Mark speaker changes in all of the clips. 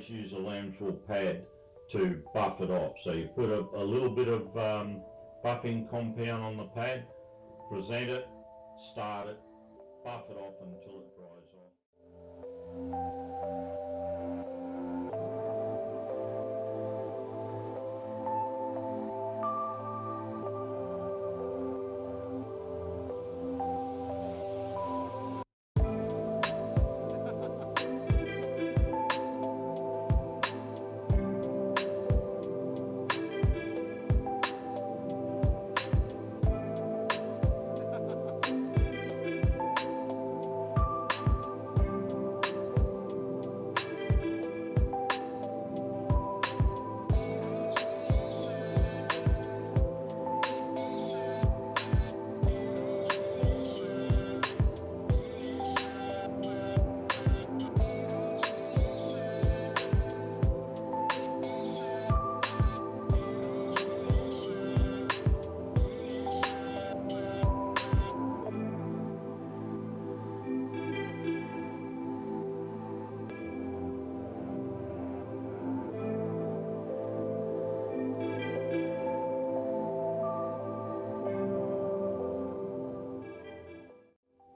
Speaker 1: always use a lamb's wool pad to buff it off. So you put a little bit of buffing compound on the pad, present it, start it, buff it off until it dries off.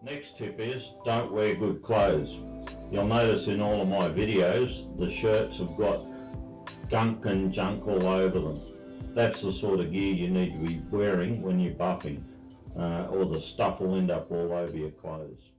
Speaker 1: Next tip is, don't wear good clothes. You'll notice in all of my videos, the shirts have got gunk and junk all over them. That's the sort of gear you need to be wearing when you're buffing, or the stuff will end up all over your clothes.